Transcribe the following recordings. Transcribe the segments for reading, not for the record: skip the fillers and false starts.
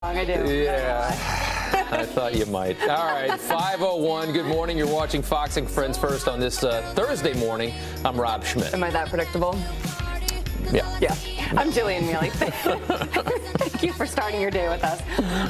I do. Yeah, I thought you might. All right, 5:01. Good morning. You're watching Fox and Friends First on this Thursday morning. I'm Rob Schmidt. Am I that predictable? Yeah. I'm Jillian Mealy. Thank you for starting your day with us.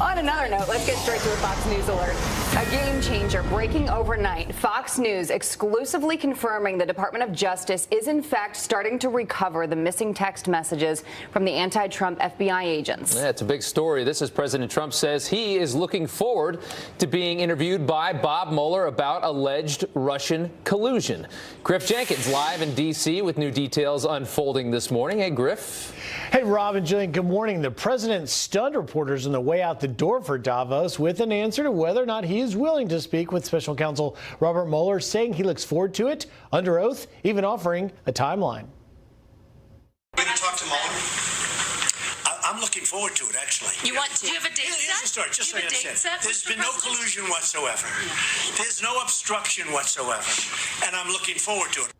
On another note, let's get straight to a Fox News alert. A game changer breaking overnight. Fox News exclusively confirming the Department of Justice is in fact starting to recover the missing text messages from the anti-Trump FBI agents. Yeah, it's a big story. This is President Trump says he is looking forward to being interviewed by Bob Mueller about alleged Russian collusion. Griff Jenkins live in D.C. with new details unfolding this morning. Hey, Griff. Hey, Rob and Jillian, good morning. The president stunned reporters on the way out the door for Davos with an answer to whether or not he is willing to speak with special counsel Robert Mueller, saying he looks forward to it under oath, even offering a timeline. Going to talk to Mueller? I'm looking forward to it, actually. You want to? Do you have a date set? Here's the story, just so you understand. There's been no collusion whatsoever. There's no obstruction whatsoever. And I'm looking forward to it.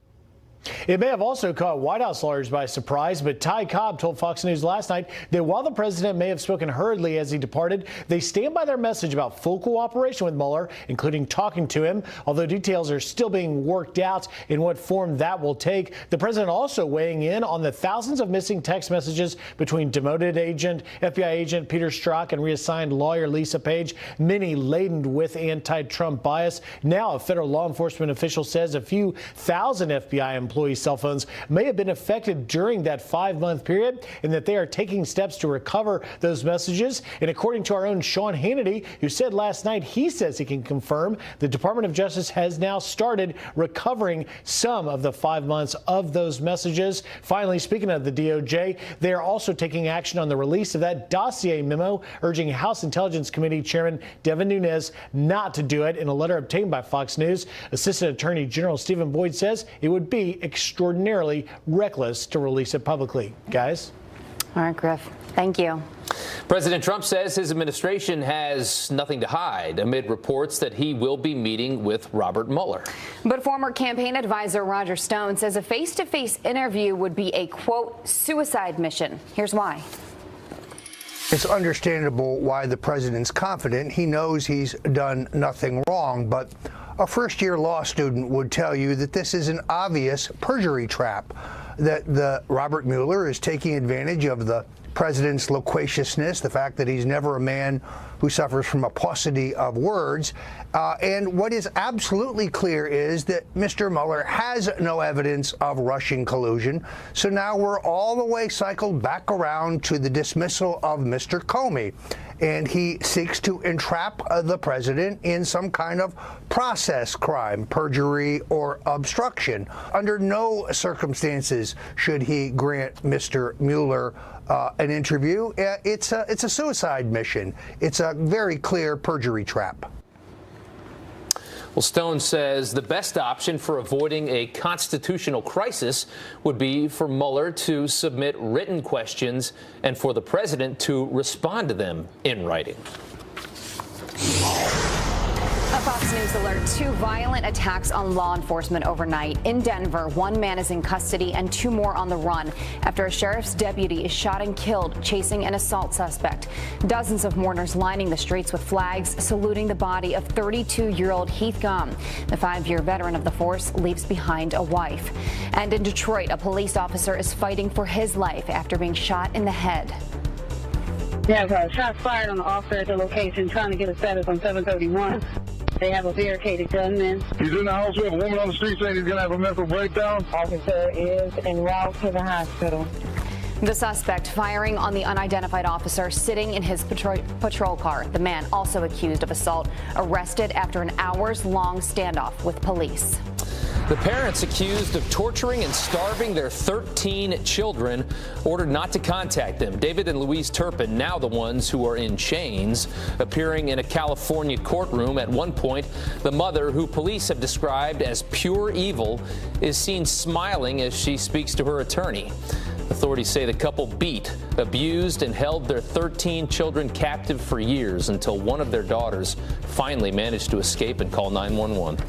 It may have also caught White House lawyers by surprise, but Ty Cobb told Fox News last night that while the president may have spoken hurriedly as he departed, they stand by their message about full cooperation with Mueller, including talking to him, although details are still being worked out in what form that will take. The president also weighing in on the thousands of missing text messages between demoted FBI agent Peter Strzok and reassigned lawyer Lisa Page, many laden with anti-Trump bias. Now a federal law enforcement official says a few thousand FBI employees' cell phones may have been affected during that 5-month period and that they are taking steps to recover those messages. And according to our own Sean Hannity, who said last night he says he can confirm the Department of Justice has now started recovering some of the 5 months of those messages. Finally, speaking of the DOJ, they are also taking action on the release of that dossier memo, urging House Intelligence Committee Chairman Devin Nunes not to do it. In a letter obtained by Fox News, Assistant Attorney General Stephen Boyd says it would be extraordinarily reckless to release it publicly. Guys? All right, Griff. Thank you. President Trump says his administration has nothing to hide amid reports that he will be meeting with Robert Mueller. But former campaign advisor Roger Stone says a face-to-face interview would be a, quote, suicide mission. Here's why. It's understandable why the president's confident. He knows he's done nothing wrong, but a first-year law student would tell you that this is an obvious perjury trap, that Robert Mueller is taking advantage of the president's loquaciousness, the fact that he's never a man who suffers from a paucity of words. And what is absolutely clear is that Mr. Mueller has no evidence of Russian collusion. So now we're all the way cycled back around to the dismissal of Mr. Comey. And he seeks to entrap the president in some kind of process crime, perjury or obstruction. Under no circumstances should he grant Mr. Mueller an interview. It's a suicide mission. It's a very clear perjury trap. Well, Stone says the best option for avoiding a constitutional crisis would be for Mueller to submit written questions and for the president to respond to them in writing. A Fox News alert. 2 violent attacks on law enforcement overnight. In Denver, 1 man is in custody and 2 more on the run after a sheriff's deputy is shot and killed chasing an assault suspect. Dozens of mourners lining the streets with flags saluting the body of 32-year-old Heath Gum. The 5-year veteran of the force leaves behind a wife. And in Detroit, a police officer is fighting for his life after being shot in the head. Yeah, shots fired on the officer at the location trying to get a status on 731. They have a barricaded gunman. He's in the house. We have a woman on the street saying he's going to have a mental breakdown. Officer is en route to the hospital. The suspect firing on the unidentified officer sitting in his patrol car. The man, also accused of assault, arrested after an hours-long standoff with police. The parents accused of torturing and starving their 13 children ordered not to contact them. David and Louise Turpin, now the ones who are in chains, appearing in a California courtroom. At one point, the mother, who police have described as pure evil, is seen smiling as she speaks to her attorney. Authorities say the couple beat, abused, and held their 13 children captive for years until one of their daughters finally managed to escape and call 911.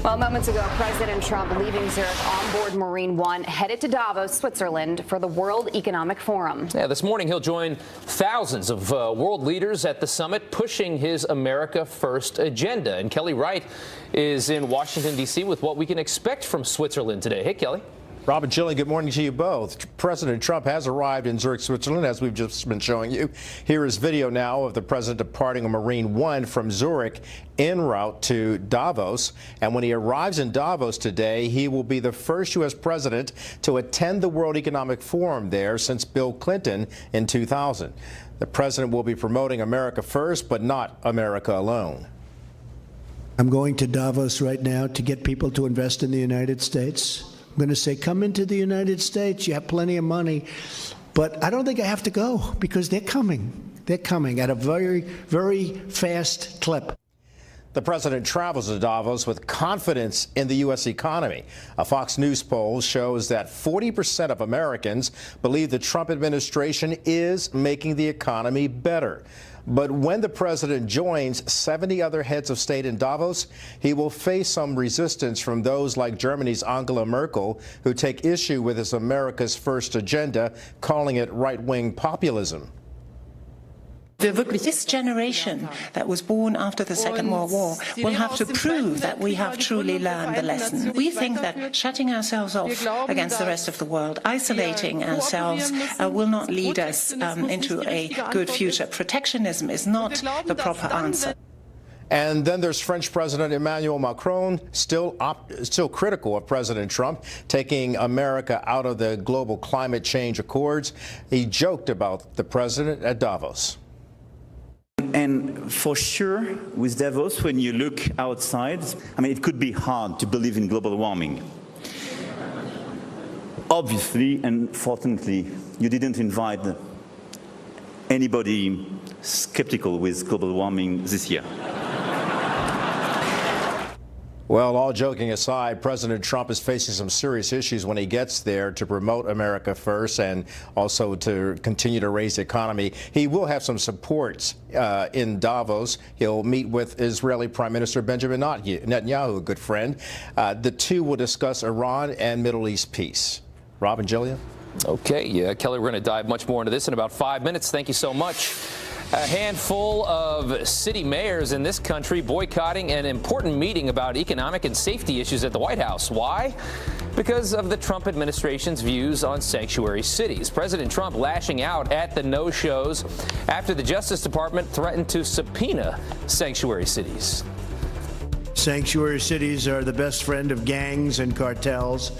Well, moments ago, President Trump leaving Zurich on board Marine One, headed to Davos, Switzerland for the World Economic Forum. Yeah, this morning he'll join thousands of world leaders at the summit pushing his America First agenda. And Kelly Wright is in Washington, D.C. with what we can expect from Switzerland today. Hey, Kelly. Rob and Jillian, good morning to you both. President Trump has arrived in Zurich, Switzerland, as we've just been showing you. Here is video now of the president departing on Marine One from Zurich en route to Davos. And when he arrives in Davos today, he will be the first U.S. president to attend the World Economic Forum there since Bill Clinton in 2000. The president will be promoting America First, but not America alone. I'm going to Davos right now to get people to invest in the United States. I'm going to say, come into the United States. You have plenty of money. But I don't think I have to go because they're coming. They're coming at a very, very fast clip. The president travels to Davos with confidence in the U.S. economy. A Fox News poll shows that 40% of Americans believe the Trump administration is making the economy better. But when the president joins 70 other heads of state in Davos, he will face some resistance from those like Germany's Angela Merkel, who take issue with his America's First agenda, calling it right-wing populism. This generation that was born after the Second World War will have to prove that we have truly learned the lesson. We think that shutting ourselves off against the rest of the world, isolating ourselves, will not lead us into a good future. Protectionism is not the proper answer. And then there's French President Emmanuel Macron, still critical of President Trump, taking America out of the global climate change accords. He joked about the president at Davos. And for sure, with Davos, when you look outside, I mean, it could be hard to believe in global warming. Obviously, and fortunately, you didn't invite anybody skeptical with global warming this year. Well, all joking aside, President Trump is facing some serious issues when he gets there to promote America First and also to continue to raise the economy. He will have some supports in Davos. He'll meet with Israeli Prime Minister Benjamin Netanyahu, a good friend. The two will discuss Iran and Middle East peace. Rob and Jillian? Okay, yeah, Kelly, we're going to dive much more into this in about 5 minutes. Thank you so much. A handful of city mayors in this country boycotting an important meeting about economic and safety issues at the White House. Why? Because of the Trump administration's views on sanctuary cities. President Trump lashing out at the no-shows after the Justice Department threatened to subpoena sanctuary cities. Sanctuary cities are the best friend of gangs and cartels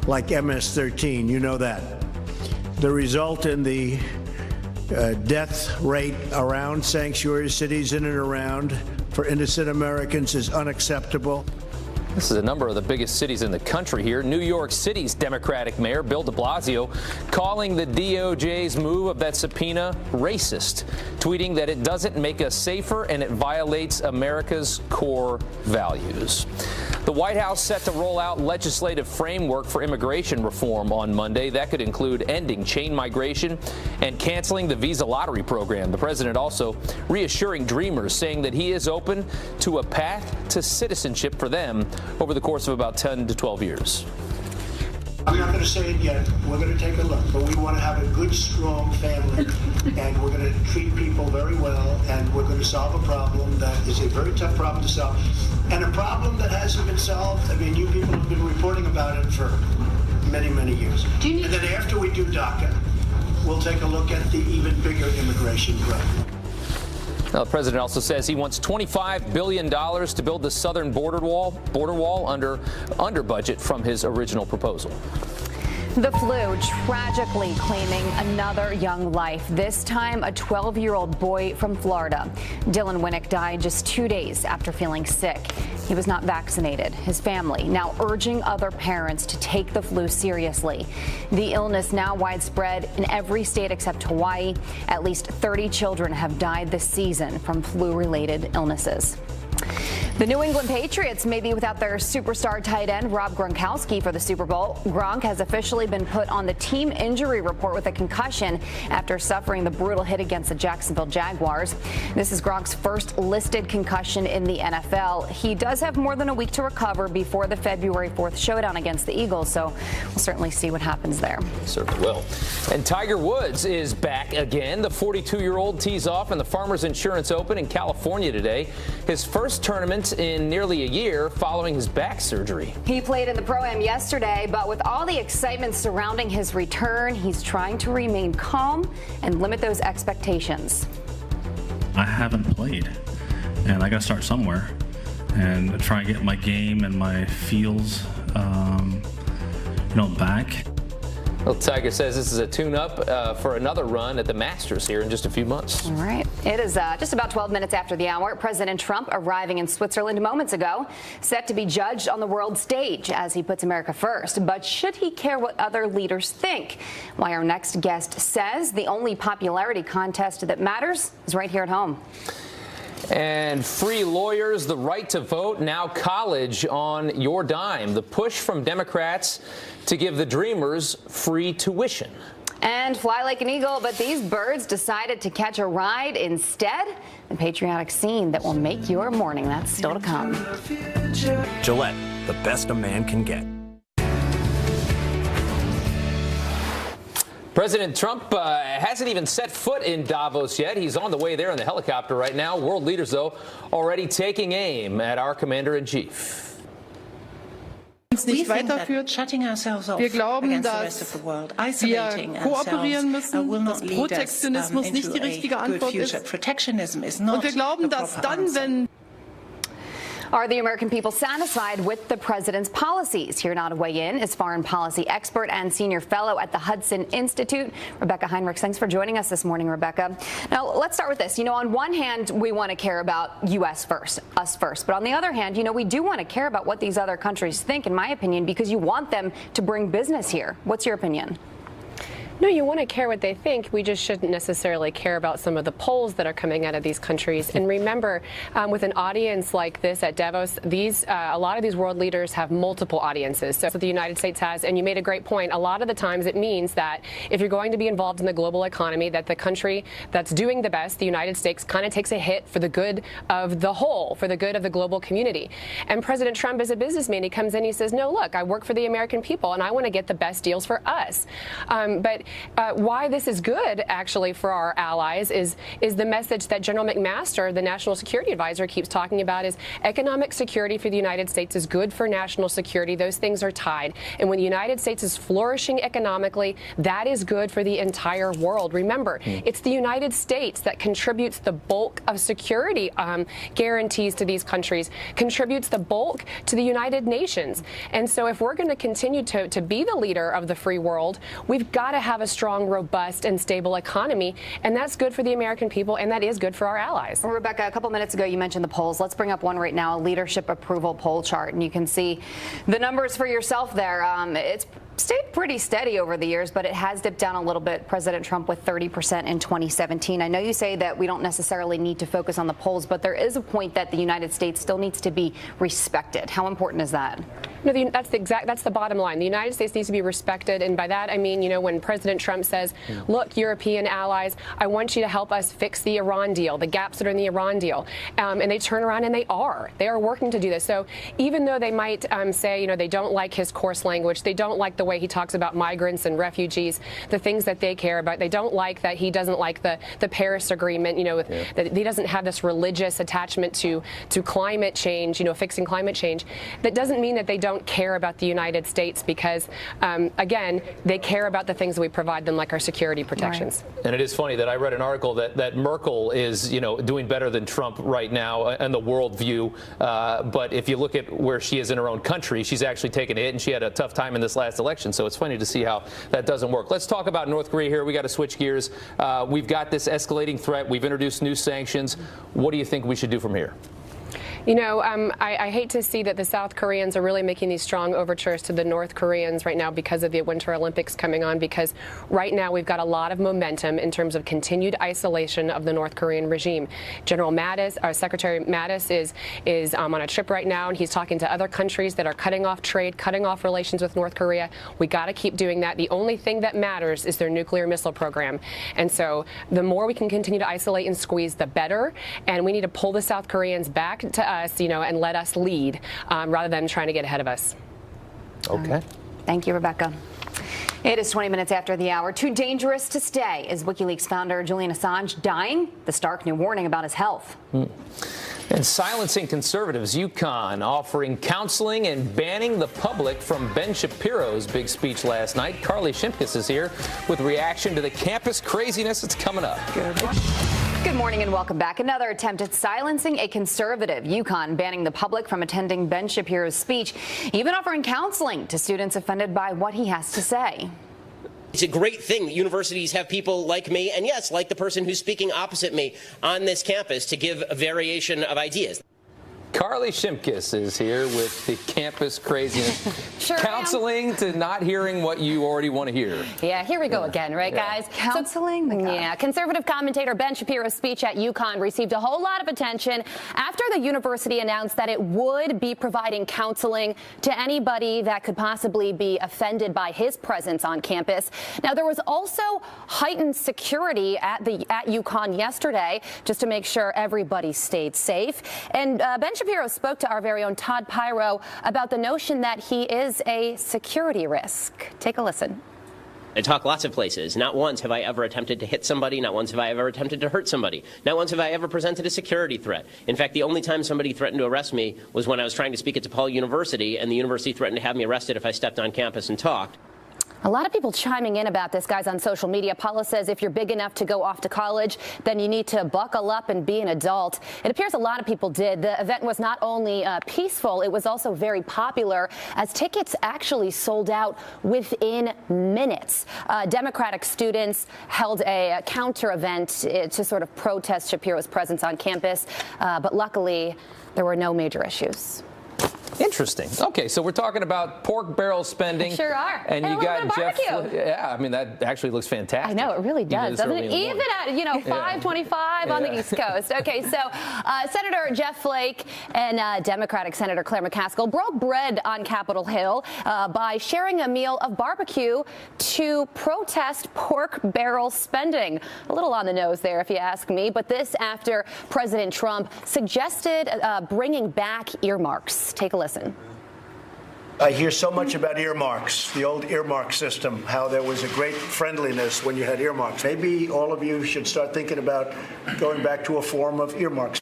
like MS-13. You know that. The result in the death rate around sanctuary cities in and around for innocent Americans is unacceptable. This is a number of the biggest cities in the country here. New York City's Democratic Mayor Bill de Blasio calling the DOJ's move of that subpoena racist, tweeting that it doesn't make us safer and it violates America's core values. The White House set to roll out legislative framework for immigration reform on Monday. That could include ending chain migration and canceling the visa lottery program. The president also reassuring dreamers, saying that he is open to a path to citizenship for them over the course of about 10 to 12 years. I'm not going to say it yet. We're going to take a look, but we want to have a good, strong family, and we're going to treat people very well, and we're going to solve a problem that is a very tough problem to solve, and a problem that hasn't been solved. I mean, you people have been reporting about it for many, many years. And then after we do DACA, we'll take a look at the even bigger immigration problem. Now, the president also says he wants $25 billion to build the southern border wall under budget from his original proposal. The flu tragically claiming another young life, this time a 12-year-old boy from Florida. Dylan Winnick died just 2 days after feeling sick. He was not vaccinated. His family now urging other parents to take the flu seriously. The illness now widespread in every state except Hawaii. At least 30 children have died this season from flu-related illnesses. The New England Patriots may be without their superstar tight end Rob Gronkowski for the Super Bowl. Gronk has officially been put on the team injury report with a concussion after suffering the brutal hit against the Jacksonville Jaguars. This is Gronk's first listed concussion in the NFL. He does have more than a week to recover before the February 4th showdown against the Eagles, so we'll certainly see what happens there. Certainly will. And Tiger Woods is back again. The 42-year-old tees off in the Farmers Insurance Open in California today. His first tournament in nearly a year following his back surgery. He played in the Pro-Am yesterday, but with all the excitement surrounding his return, he's trying to remain calm and limit those expectations. I haven't played, and I got to start somewhere and try and get my game and my feels, back. Well, Tiger says this is a tune-up for another run at the Masters here in just a few months. All right. It is just about 12 minutes after the hour. President Trump arriving in Switzerland moments ago, set to be judged on the world stage as he puts America first. But should he care what other leaders think? Why our next guest says the only popularity contest that matters is right here at home. And free lawyers, the right to vote, now college on your dime. The push from Democrats to give the dreamers free tuition. And fly like an eagle, but these birds decided to catch a ride instead. A patriotic scene that will make your morning. That's still to come. Gillette, the best a man can get. President Trump hasn't even set foot in Davos yet. He's on the way there in the helicopter right now. World leaders, though, already taking aim at our commander-in-chief. We think that shutting ourselves off against the rest of the world, isolating ourselves, will not lead us into a good future. Protectionism is not the proper answer. Are the American people satisfied with the president's policies? Here now to weigh in is foreign policy expert and senior fellow at the Hudson Institute, Rebecca Heinrichs. Thanks for joining us this morning, Rebecca. Now, let's start with this. On one hand, we want to care about U.S. first, us first. But on the other hand, we do want to care about what these other countries think, in my opinion, because you want them to bring business here. What's your opinion? No, you want to care what they think. We just shouldn't necessarily care about some of the polls that are coming out of these countries. And remember, with an audience like this at Davos, a lot of these world leaders have multiple audiences. So the United States has, and you made a great point, a lot of the times it means that if you're going to be involved in the global economy, that the country that's doing the best, the United States, kind of takes a hit for the good of the whole, for the good of the global community. And President Trump is a businessman. He comes in, he says, no, look, I work for the American people, and I want to get the best deals for us. But why this is good, actually, for our allies is the message that General McMaster, the National Security Advisor, keeps talking about is economic security for the United States is good for national security. Those things are tied. And when the United States is flourishing economically, that is good for the entire world. Remember, it's the United States that contributes the bulk of security guarantees to these countries, contributes the bulk to the United Nations. And so if we're going to continue to be the leader of the free world, we've got to have a strong, robust, and stable economy, and that's good for the American people, and that is good for our allies. Well, Rebecca, a couple minutes ago you mentioned the polls. Let's bring up one right now, a leadership approval poll chart, and you can see the numbers for yourself there. It's stayed pretty steady over the years, but it has dipped down a little bit. President Trump with 30% in 2017. I know you say that we don't necessarily need to focus on the polls, but there is a point that the United States still needs to be respected. How important is that? No, that's the bottom line. The United States needs to be respected, and by that I mean, when President Trump says, look, European allies, I want you to help us fix the Iran deal, the gaps that are in the Iran deal, and they turn around and they are working to do this. So even though they might say, they don't like his coarse language, they don't like the way he talks about migrants and refugees, the things that they care about, they don't like that he doesn't like the Paris Agreement, that he doesn't have this religious attachment to climate change, fixing climate change. That doesn't mean that they don't care about the United States because, again, they care about the things that we provide them, like our security protections. Right. And it is funny that I read an article that Merkel is, doing better than Trump right now in the world view. But if you look at where she is in her own country, she's actually taken a hit, and she had a tough time in this last election. So it's funny to see how that doesn't work. Let's talk about North Korea here. We got to switch gears. We've got this escalating threat. We've introduced new sanctions. What do you think we should do from here? You know, I hate to see that the South Koreans are really making these strong overtures to the North Koreans right now because of the Winter Olympics coming on, because right now we've got a lot of momentum in terms of continued isolation of the North Korean regime. General Mattis, Secretary Mattis is on a trip right now, and he's talking to other countries that are cutting off trade, cutting off relations with North Korea. We got to keep doing that. The only thing that matters is their nuclear missile program. And so the more we can continue to isolate and squeeze, the better. And we need to pull the South Koreans back to us, you know, and let us lead rather than trying to get ahead of us. Okay. Thank you, Rebecca. It is 20 minutes after the hour. Too dangerous to stay. Is WikiLeaks founder Julian Assange dying? The stark new warning about his health. And silencing conservatives, UConn offering counseling and banning the public from Ben Shapiro's big speech last night. Carly Shimkus is here with reaction to the campus craziness that's coming up. Good morning and welcome back. Another attempt at silencing a conservative. UConn banning the public from attending Ben Shapiro's speech, even offering counseling to students offended by what he has to say. It's a great thing that universities have people like me, and yes, like the person who's speaking opposite me on this campus, to give a variation of ideas. Carly Shimkus is here with the campus craziness. Sure counseling to not hearing what you already want to hear. Yeah, here we go again, right, guys? Counseling? Yeah, conservative commentator Ben Shapiro's speech at UConn received a whole lot of attention after the university announced that it would be providing counseling to anybody that could possibly be offended by his presence on campus. Now, there was also heightened security at UConn yesterday just to make sure everybody stayed safe. And Ben Shapiro spoke to our very own Todd Pyro about the notion that he is a security risk. Take a listen. I talk lots of places. Not once have I ever attempted to hit somebody. Not once have I ever attempted to hurt somebody. Not once have I ever presented a security threat. In fact, the only time somebody threatened to arrest me was when I was trying to speak at DePaul University, and the university threatened to have me arrested if I stepped on campus and talked. A lot of people chiming in about this, guys, on social media. Paula says if you're big enough to go off to college, then you need to buckle up and be an adult. It appears a lot of people did. The event was not only peaceful, it was also very popular, as tickets actually sold out within minutes. Democratic students held a counter event to sort of protest Shapiro's presence on campus, but luckily there were no major issues. Interesting. Okay, so we're talking about pork barrel spending. Sure are. And you got Jeff. Barbecue. Yeah, I mean, that actually looks fantastic. I know, it really does, doesn't it? Even at, 5:25 on the East Coast. Okay, so Senator Jeff Flake and Democratic Senator Claire McCaskill broke bread on Capitol Hill by sharing a meal of barbecue to protest pork barrel spending. A little on the nose there, if you ask me, but this after President Trump suggested bringing back earmarks. Take a listen. I hear so much about earmarks, the old earmark system, how there was a great friendliness when you had earmarks. Maybe all of you should start thinking about going back to a form of earmarks.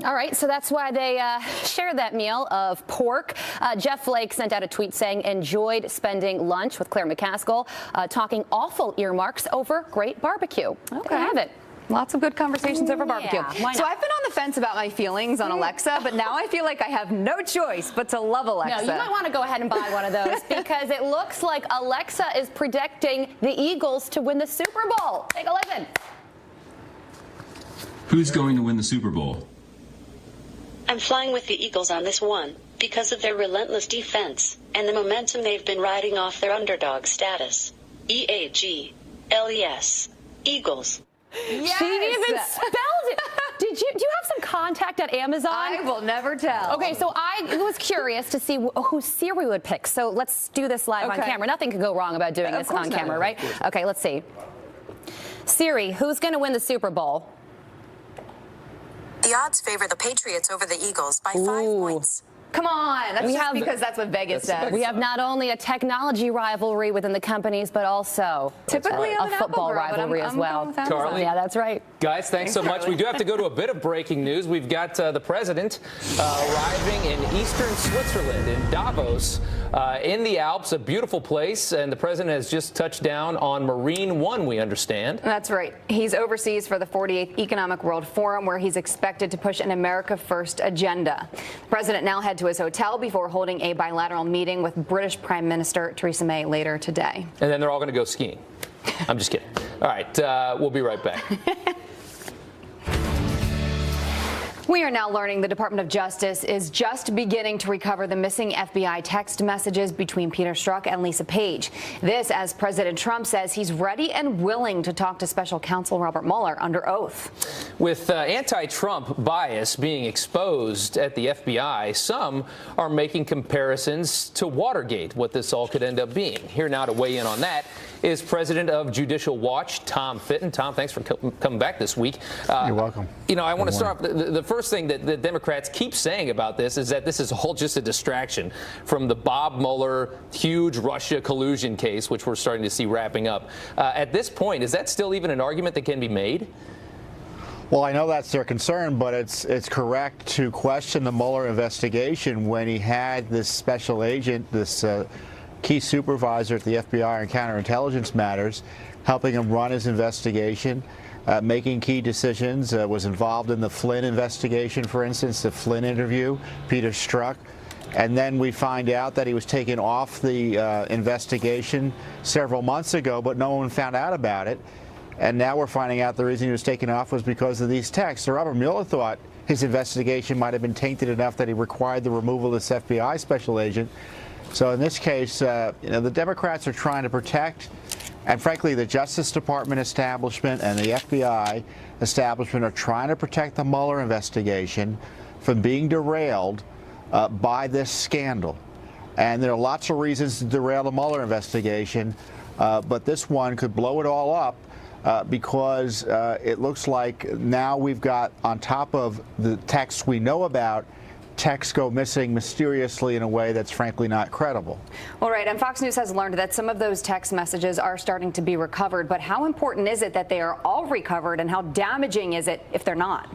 All right, so that's why they shared that meal of pork. Jeff Flake sent out a tweet saying, enjoyed spending lunch with Claire McCaskill, talking awful earmarks over great barbecue. Okay. There you have it. Lots of good conversations over barbecue. Yeah, why not? So I've been on the fence about my feelings on Alexa, but now I feel like I have no choice but to love Alexa. No, you might want to go ahead and buy one of those because it looks like Alexa is predicting the Eagles to win the Super Bowl. Take a listen. Who's going to win the Super Bowl? I'm flying with the Eagles on this one because of their relentless defense and the momentum they've been riding off their underdog status. EAGLES. Eagles. Yes. She even spelled it. Do you have some contact at Amazon? I will never tell. Okay, so I was curious to see who Siri would pick. So let's do this live on camera. Nothing could go wrong about doing this on camera, right? Okay, let's see. Siri, who's going to win the Super Bowl? The odds favor the Patriots over the Eagles by 5 points. Come on, that's because that's what Vegas says. We have not only a technology rivalry within the companies, but also typically a football rivalry as well. Carly? Yeah, that's right. Guys, thanks so much. We do have to go to a bit of breaking news. We've got the president arriving in eastern Switzerland, in Davos, in the Alps, a beautiful place, and the president has just touched down on Marine One, we understand. That's right. He's overseas for the 48th Economic World Forum, where he's expected to push an America First agenda. The president now head to his hotel before holding a bilateral meeting with British Prime Minister Theresa May later today. And then they're all going to go skiing. I'm just kidding. All right, we'll be right back. We are now learning the Department of Justice is just beginning to recover the missing FBI text messages between Peter Strzok and Lisa Page. This as President Trump says he's ready and willing to talk to special counsel Robert Mueller under oath. With anti-Trump bias being exposed at the FBI, some are making comparisons to Watergate, what this all could end up being. Here now to weigh in on that is President of Judicial Watch, Tom Fitton. Tom, thanks for coming back this week. You're welcome. You know, I want to start off. The first thing that the Democrats keep saying about this is that this is all just a distraction from the Bob Mueller huge Russia collusion case, which we're starting to see wrapping up. At this point, is that still even an argument that can be made? Well, I know that's their concern, but it's correct to question the Mueller investigation when he had this special agent, this key supervisor at the FBI on counterintelligence matters, helping him run his investigation, making key decisions, was involved in the Flynn investigation, for instance, the Flynn interview, Peter Strzok. And then we find out that he was taken off the investigation several months ago, but no one found out about it. And now we're finding out the reason he was taken off was because of these texts. So Robert Mueller thought his investigation might have been tainted enough that he required the removal of this FBI special agent. So in this case, the Democrats are trying to protect, and frankly, the Justice Department establishment and the FBI establishment are trying to protect the Mueller investigation from being derailed by this scandal. And there are lots of reasons to derail the Mueller investigation, but this one could blow it all up because it looks like now we've got, on top of the texts we know about, texts go missing mysteriously in a way that's frankly not credible. All right, and Fox News has learned that some of those text messages are starting to be recovered, but how important is it that they are all recovered, and how damaging is it if they're not?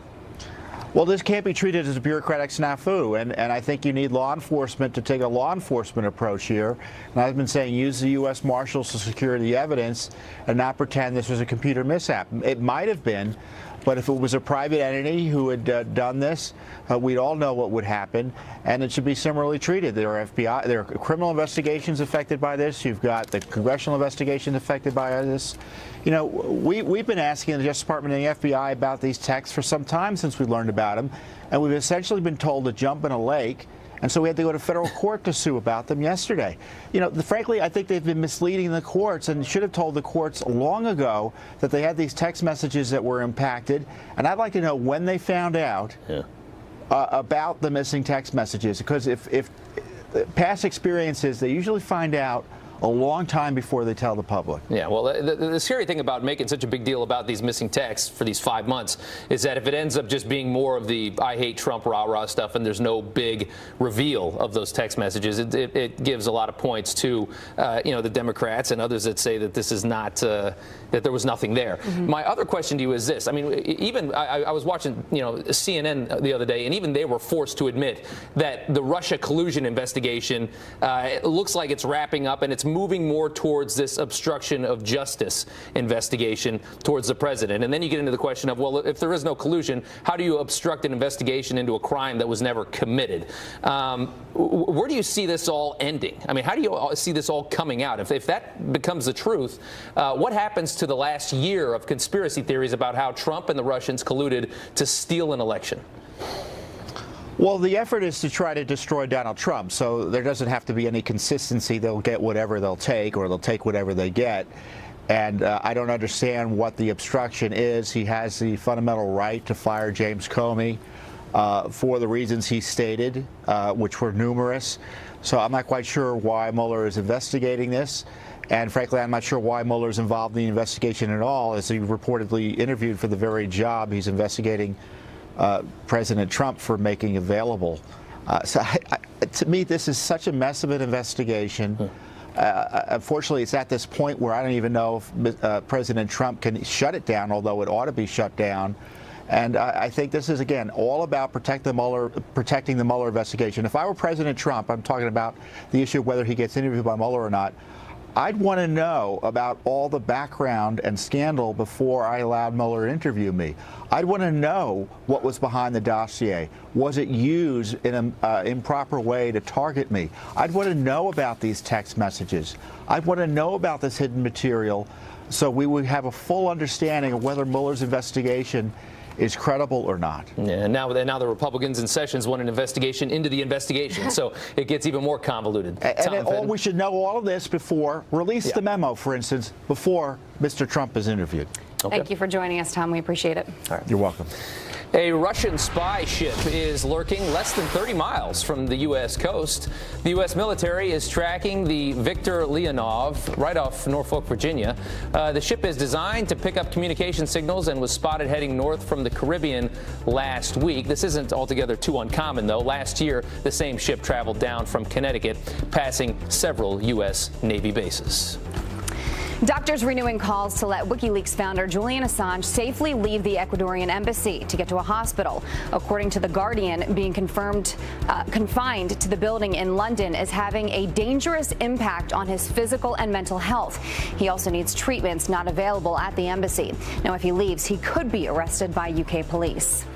Well, this can't be treated as a bureaucratic snafu, and I think you need law enforcement to take a law enforcement approach here. And I've been saying use the U.S. Marshals to secure the evidence and not pretend this was a computer mishap. It might have been, but if it was a private entity who had done this, we'd all know what would happen, and it should be similarly treated. There are criminal investigations affected by this. You've got the congressional investigations affected by this. You know, we've been asking the Justice Department and the FBI about these texts for some time since we learned about them, and we've essentially been told to jump in a lake. And so we had to go to federal court to sue about them yesterday. You know, frankly, I think they've been misleading the courts and should have told the courts long ago that they had these text messages that were impacted. And I'd like to know when they found out about the missing text messages, because if past experiences, they usually find out a long time before they tell the public. Yeah, well, the scary thing about making such a big deal about these missing texts for these 5 months is that if it ends up just being more of the I hate Trump rah-rah stuff and there's no big reveal of those text messages, it gives a lot of points to, the Democrats and others that say that this is not, that there was nothing there. Mm-hmm. My other question to you is this. I mean, even I was watching, CNN the other day, and even they were forced to admit that the Russia collusion investigation, it looks like it's wrapping up and it's moving more towards this obstruction of justice investigation towards the president. And then you get into the question of, well, if there is no collusion, how do you obstruct an investigation into a crime that was never committed? Where do you see this all ending? I mean, how do you see this all coming out? If that becomes the truth, what happens to the last year of conspiracy theories about how Trump and the Russians colluded to steal an election? Well, the effort is to try to destroy Donald Trump, so there doesn't have to be any consistency. They'll get whatever they'll take, or they'll take whatever they get. And I don't understand what the obstruction is. He has the fundamental right to fire James Comey for the reasons he stated, which were numerous. So I'm not quite sure why Mueller is investigating this. And frankly, I'm not sure why Mueller is involved in the investigation at all, as he reportedly interviewed for the very job he's investigating President Trump for making available. To me, this is such a mess of an investigation. Unfortunately, it's at this point where I don't even know if President Trump can shut it down, although it ought to be shut down. And I think this is, again, all about protecting the Mueller investigation. If I were President Trump, I'm talking about the issue of whether he gets interviewed by Mueller or not, I'd want to know about all the background and scandal before I allowed Mueller to interview me. I'd want to know what was behind the dossier. Was it used in an improper way to target me? I'd want to know about these text messages. I'd want to know about this hidden material so we would have a full understanding of whether Mueller's investigation is credible or not. Yeah, now the Republicans in Sessions want an investigation into the investigation, so it gets even more convoluted. And we should know all of this before, release the memo, for instance, before Mr. Trump is interviewed. Okay. Thank you for joining us, Tom. We appreciate it. All right. You're welcome. A Russian spy ship is lurking less than 30 miles from the U.S. coast. The U.S. military is tracking the Viktor Leonov right off Norfolk, Virginia. The ship is designed to pick up communication signals and was spotted heading north from the Caribbean last week. This isn't altogether too uncommon, though. Last year, the same ship traveled down from Connecticut, passing several U.S. Navy bases. Doctors renewing calls to let WikiLeaks founder Julian Assange safely leave the Ecuadorian embassy to get to a hospital. According to The Guardian, being confined to the building in London is having a dangerous impact on his physical and mental health. He also needs treatments not available at the embassy. Now, if he leaves, he could be arrested by UK police.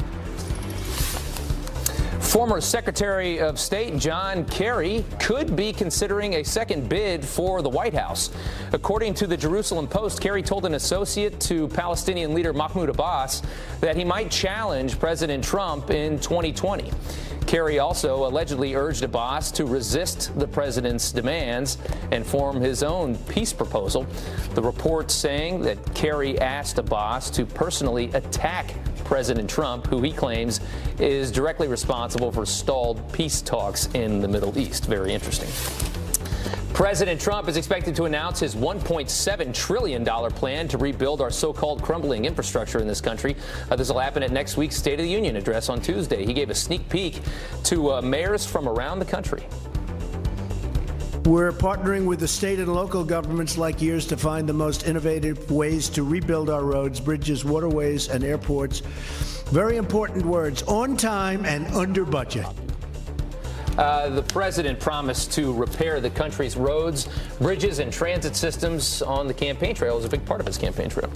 Former Secretary of State John Kerry could be considering a second bid for the White House. According to the Jerusalem Post, Kerry told an associate to Palestinian leader Mahmoud Abbas that he might challenge President Trump in 2020. Kerry also allegedly urged Abbas to resist the president's demands and form his own peace proposal. The report saying that Kerry asked Abbas to personally attack President Trump, who he claims is directly responsible for stalled peace talks in the Middle East. Very interesting. President Trump is expected to announce his $1.7 trillion plan to rebuild our so-called crumbling infrastructure in this country. This will happen at next week's State of the Union address on Tuesday. He gave a sneak peek to mayors from around the country. We're partnering with the state and local governments like yours to find the most innovative ways to rebuild our roads, bridges, waterways, and airports. Very important words, on time and under budget. The president promised to repair the country's roads, bridges, and transit systems on the campaign trail. It was a big part of his campaign trail.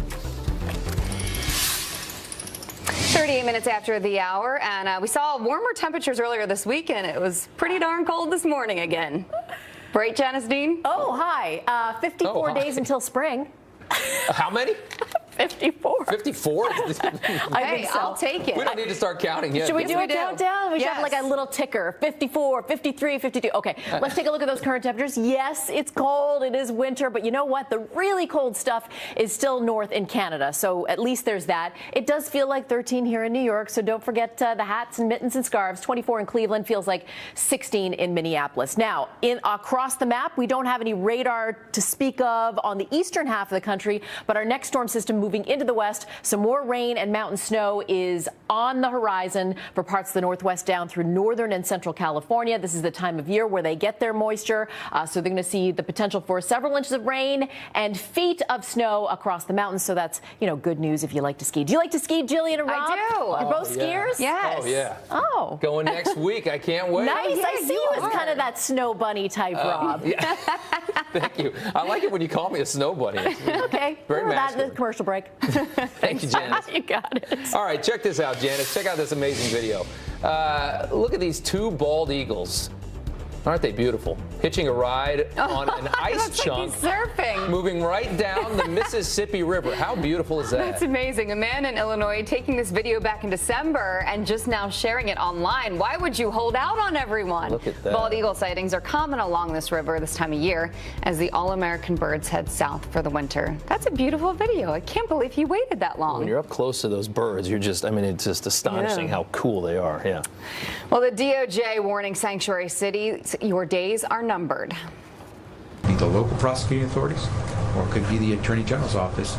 38 minutes after the hour, and we saw warmer temperatures earlier this week, and it was pretty darn cold this morning again. Right, Janice Dean? Oh, hi. 54 days until spring. How many? 54. 54? Hey, I'll take it. We don't need to start counting yet. Should we do a countdown? We should have Yes. like a little ticker. 54, 53, 52. Okay, let's take a look at those current temperatures. Yes, it's cold. It is winter. But you know what? The really cold stuff is still north in Canada. So at least there's that. It does feel like 13 here in New York. So don't forget the hats and mittens and scarves. 24 in Cleveland. Feels like 16 in Minneapolis. Now, across the map, we don't have any radar to speak of on the eastern half of the country. But our next storm system moving into the west, some more rain and mountain snow is on the horizon for parts of the northwest down through northern and central California. This is the time of year where they get their moisture, so they're going to see the potential for several inches of rain and feet of snow across the mountains. So that's, good news if you like to ski. Do you like to ski, Jillian and Rob? I do. You're both skiers? Yes. Oh, yeah. Oh. Going next week. I can't wait. Nice. Yeah, I see you as kind of that snow bunny type, Rob. Yeah. Thank you. I like it when you call me a snow bunny. Okay. Very That masculine. the commercial break. Thank you, Janice. You got it. All right, check this out, Janice. Check out this amazing video. Look at these two bald eagles. Aren't they beautiful? Hitching a ride on an ice chunk, surfing, moving right down the Mississippi River. How beautiful is that? That's amazing. A man in Illinois taking this video back in December and just now sharing it online. Why would you hold out on everyone? Look at that. Bald eagle sightings are common along this river this time of year as the all-American birds head south for the winter. That's a beautiful video. I can't believe he waited that long. When you're up close to those birds, you're just, it's just astonishing how cool they are. Yeah. Well, the DOJ warning sanctuary cities, your days are numbered. The local prosecuting authorities, or it could be the Attorney General's office,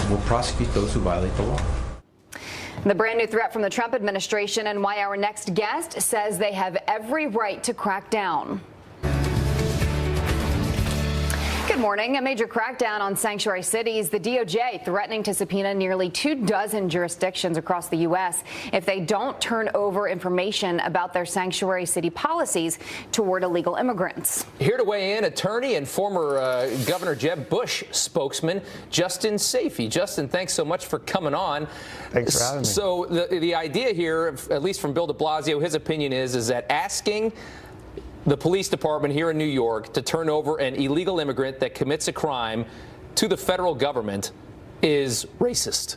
will prosecute those who violate the law. The brand new threat from the Trump administration and why our next guest says they have every right to crack down. Good morning. A major crackdown on sanctuary cities. The DOJ threatening to subpoena nearly 24 jurisdictions across the U.S. if they don't turn over information about their sanctuary city policies toward illegal immigrants. Here to weigh in, attorney and former Governor Jeb Bush spokesman Justin Safey. Justin, thanks so much for coming on. Thanks for having me. So the idea here, at least from Bill de Blasio, his opinion is that asking the police department here in New York to turn over an illegal immigrant that commits a crime to the federal government is racist.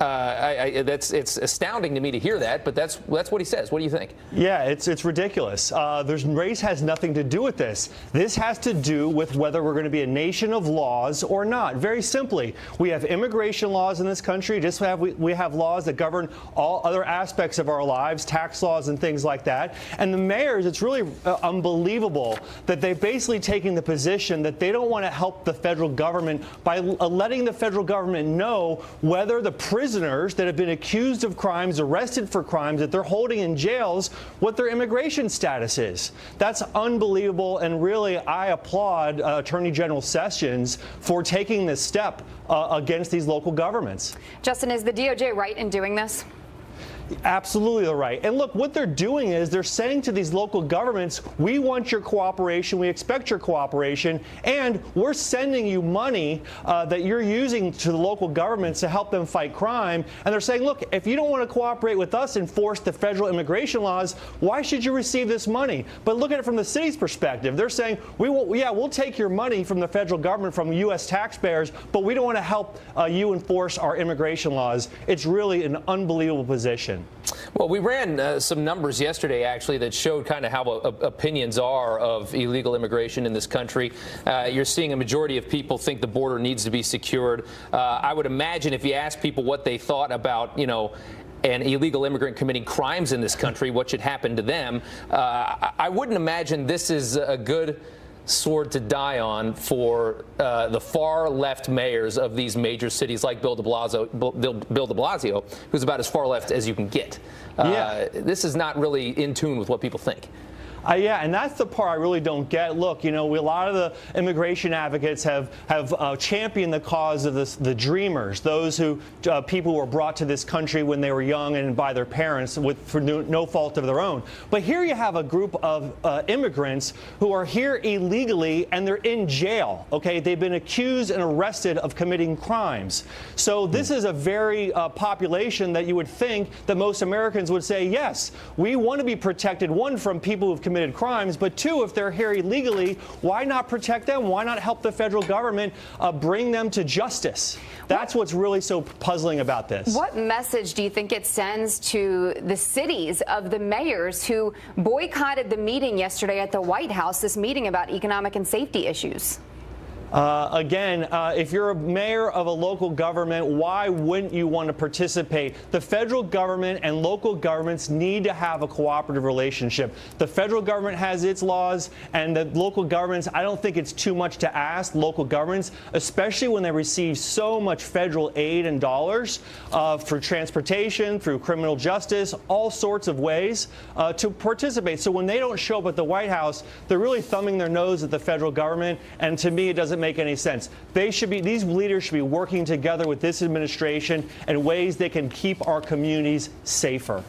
It's astounding to me to hear that, but that's what he says. What do you think? Yeah, it's ridiculous. Race has nothing to do with this. This has to do with whether we're going to be a nation of laws or not. Very simply, we have immigration laws in this country. Just we have laws that govern all other aspects of our lives, tax laws and things like that. And the mayors, it's really unbelievable that they've basically taken the position that they don't want to help the federal government by letting the federal government know whether the prisoners that have been accused of crimes, arrested for crimes that they're holding in jails, what their immigration status is. That's unbelievable, and really I applaud Attorney General Sessions for taking this step against these local governments. Justin, is the DOJ right in doing this? Absolutely they're right. And look, what they're doing is they're saying to these local governments, we want your cooperation, we expect your cooperation, and we're sending you money that you're using to the local governments to help them fight crime. And they're saying, look, if you don't want to cooperate with us and enforce the federal immigration laws, why should you receive this money? But look at it from the city's perspective. They're saying, we'll take your money from the federal government, from U.S. taxpayers, but we don't want to help you enforce our immigration laws. It's really an unbelievable position. Well, we ran some numbers yesterday, actually, that showed kind of how opinions are of illegal immigration in this country. You're seeing a majority of people think the border needs to be secured. I would imagine if you ask people what they thought about, an illegal immigrant committing crimes in this country, what should happen to them, I wouldn't imagine this is a good sword to die on for the far left mayors of these major cities like Bill de Blasio, who's about as far left as you can get. This is not really in tune with what people think. Yeah, and that's the part I really don't get. Look, a lot of the immigration advocates have championed the cause of the dreamers, those people who were brought to this country when they were young and by their parents for no fault of their own. But here you have a group of immigrants who are here illegally and they're in jail. Okay, they've been accused and arrested of committing crimes. So this is a very population that you would think that most Americans would say, yes, we want to be protected, one, from people who've committed crimes, but two, if they're here illegally, why not protect them? Why not help the federal government bring them to justice? That's what's really so puzzling about this. What message do you think it sends to the cities of the mayors who boycotted the meeting yesterday at the White House, this meeting about economic and safety issues? Again, if you're a mayor of a local government, why wouldn't you want to participate? The federal government and local governments need to have a cooperative relationship. The federal government has its laws, and the local governments, I don't think it's too much to ask local governments, especially when they receive so much federal aid and dollars for transportation, through criminal justice, all sorts of ways to participate. So when they don't show up at the White House, they're really thumbing their nose at the federal government, and to me, it doesn't make any sense. These leaders should be working together with this administration in ways they can keep our communities safer.